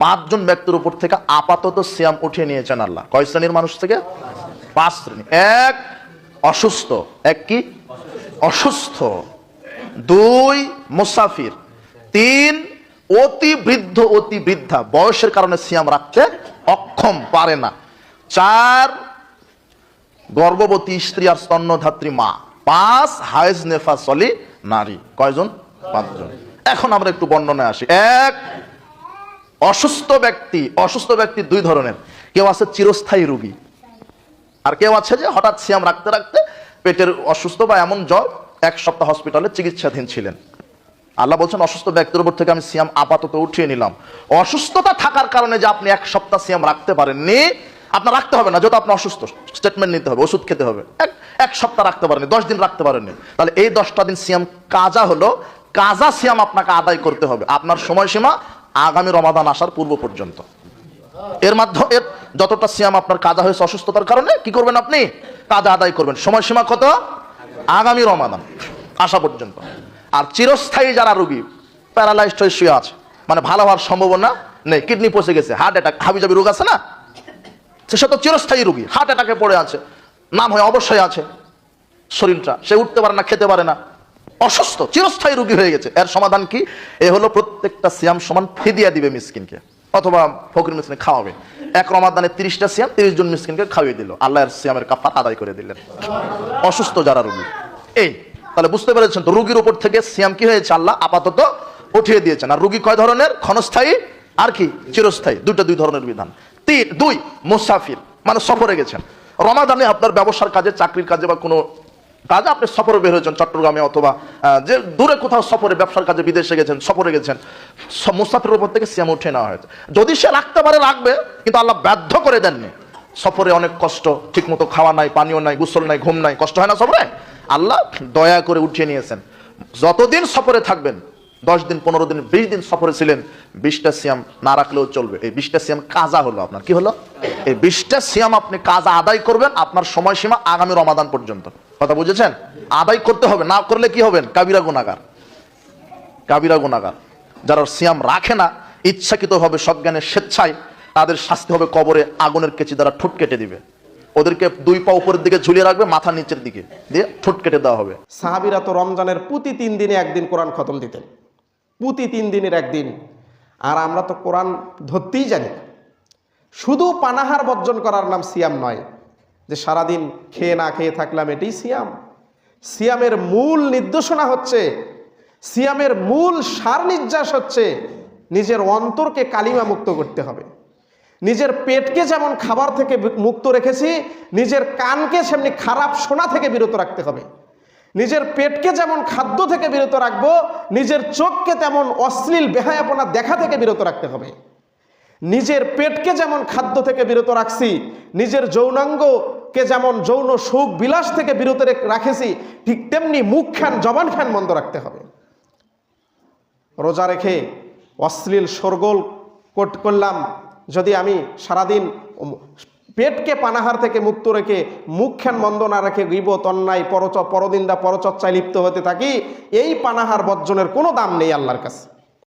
পাঁচজন ব্যক্তির উপর থেকে আপাতত সিয়াম উঠিয়ে নিয়েছেন আল্লাহ। কয় শ্রেণীর মানুষ থেকে? 5 শ্রেণী। এক, অসুস্থ। এক কি? অসুস্থ। 2, মুসাফির। 3, অতি বৃদ্ধ অতি বৃদ্ধা, বয়সের কারণে সিয়াম রাখতে অক্ষম, পারে না। 4, গর্ভবতী স্ত্রী আর স্তন্যধাত্রী মা। 5, হায়েজ নেফাসলি নারী। কয়জন? 5 জন। এখন আমরা একটু বর্ণনায় আসি। এক, অসুস্থ ব্যক্তি। অসুস্থ ব্যক্তি 2 ধরনের। কেউ আছে চিরস্থায়ী রোগী, আর কেউ আছে যে হঠাৎ সিয়াম রাখতে রাখতে পেটের অসুস্থ বা এমন জ্বর 1 সপ্তাহ হসপিটালে চিকিৎসাধীন ছিলেন। আল্লাহ বলছেন অসুস্থ ব্যক্তির উপর থেকে আমি সিয়াম আপাতত উঠিয়ে নিলাম। অসুস্থতা থাকার কারণে যে আপনি 1 সপ্তাহ সিয়াম রাখতে পারেননি, আপনার রাখতে হবে না। যত আপনি অসুস্থ, স্টেটমেন্ট নিতে হবে, ওষুধ খেতে হবে। এক সপ্তাহ রাখতে পারেননি, 10 দিন রাখতে পারেননি, তাহলে এই 10টা দিন সিয়াম কাজা হলো। কাজা সিয়াম আপনাকে আদায় করতে হবে। আপনার সময়সীমা আগামী রমাদান আসার পূর্ব পর্যন্ত। এর মাধ্যমে যতটা সিয়াম আপনার কাজা হয়েছে অসুস্থতার কারণে, কি করবেন আপনি? কাজা আদায় করবেন। সময়সীমা কত? আগামী রমাদান আসা পর্যন্ত। আর চিরস্থায়ী যারা রোগী, প্যারালাইজড হয়ে শুয়ে আছে, মানে ভালো হওয়ার সম্ভাবনা নেই, কিডনি পচে গেছে, হার্ট অ্যাটাক, হাবিজাবি রোগ আছে না, সে তো চিরস্থায়ী রোগী, হার্ট অ্যাটাকে পড়ে আছে, নাম হয় অবশ্যই আছে, শরীরটা সে উঠতে পারে না, খেতে পারে না, অসুস্থ, চিরস্থায়ী রোগী হয়ে গেছে। এর সমাধান কি? এ হলো প্রত্যেকটা সিয়াম সমান ফিদিয়া দিবে মিসকিনকে, অথবা ফকির মিসকিন খাওয়াবে। 1 রমাদানে 30টা সিয়াম 30 জন মিসকিনকে খাওয়িয়ে দিল, আল্লাহর সিয়ামের কাফারা আদায় করে দিলেন। অসুস্থ যারা রোগী, এই তাহলে বুঝতে পেরেছেন তো, রোগীর উপর থেকে সিয়াম কি হয়েছে? আল্লাহ আপাতত উঠিয়ে দিয়েছেন। আর রোগী কয় ধরনের? ক্ষণস্থায়ী আর কি চিরস্থায়ী, 2 ধরনের বিধান। 2, মুসাফির, মানে সফরে গেছেন। রমাদানে আপনার ব্যবসার কাজে, চাকরির কাজে বা কোনো কাজে আপনি সফরে বের হয়েছেন, চট্টগ্রামে অথবা যে দূরে কোথাও সফরে, ব্যবসার কাজে বিদেশে গেছেন, সফরে গেছেন, মুসাফিরের উপর থেকে সিয়াম উঠে নেওয়া হয়েছে। যদি সে রাখতে পারে রাখবে, কিন্তু আল্লাহ বাধ্য করে দেননি। সফরে অনেক কষ্ট, ঠিক মতো খাওয়া নাই, পানীয় নাই, গোসল নাই, ঘুম নাই, কষ্ট হয় না সফরে? আল্লাহ দয়া করে উঠিয়ে নিয়েছেন। যতদিন সফরে থাকবেন, 10 দিন, 15 দিন, 20 দিন সফরে ছিলেন, 20টা সিয়াম না রাখলেও চলবে। এই 20টা সিয়াম কাজা হলো আপনার। কি হলো? এই 20টা সিয়াম আপনি কাজা আদায় করবেন। আপনার সময়সীমা আগামী রমাদান পর্যন্ত। কথা বুঝেছেন? আদায় করতে হবে, না করলে কি হবেন? কাবিরা গুনাহগার। কাবিরা গুনাহগার যারা সিয়াম রাখে না ইচ্ছাকৃতভাবে, সজ্ঞানে, স্বেচ্ছায়, তাদের শাস্তি হবে কবরে আগুনের কেচি দ্বারা ঠোঁট কেটে দিবে। ওদেরকে 2 পা উপরের দিকে ঝুলিয়ে রাখবে, মাথা নিচের দিকে দিয়ে ঠোঁট কেটে দেওয়া হবে। সাহাবীরা তো রমজানের প্রতি 3 দিনে একদিন কোরআন খতম দিতেন, প্রতি 3 দিনের একদিন। আর আমরা তো কোরআন ধরতেই জানি না। শুধু পানাহার বর্জন করার নাম সিয়াম নয়, যে সারাদিন খেয়ে না খেয়ে থাকলাম, এটাই সিয়াম। সিয়ামের মূল নির্দেশনা হচ্ছে, সিয়ামের মূল সার নির্যাস হচ্ছে নিজের অন্তরকে কালিমা মুক্ত করতে হবে। নিজের পেটকে যেমন খাবার থেকে মুক্ত রেখেছি, নিজের কানকে সেমনি খারাপ শোনা থেকে বিরত রাখতে হবে। নিজের পেটকে যেমন খাদ্য থেকে বিরত রাখবো, নিজের চোখকে তেমন অশ্লীল বেহায়াপনা দেখা থেকে বিরত রাখতে হবে। নিজের পেটকে যেমন খাদ্য থেকে বিরত রাখছি, নিজের যৌনাঙ্গকে যেমন যৌন সুখ বিলাস থেকে বিরত রাখেছি, ঠিক তেমনি মুখ খান, জবান খান বন্ধ রাখতে হবে। রোজা রেখে অশ্লীল শোরগোল করলাম, যদি আমি সারাদিন পেটকে পানাহার থেকে মুক্ত রেখে, মুখ খান বন্ধ না রেখে গীবত, অন্যায়, পরনিন্দা, পরচর্চায় লিপ্ত হতে থাকি, এই পানাহার বর্জনের কোনো দাম নেই আল্লাহর কাছে।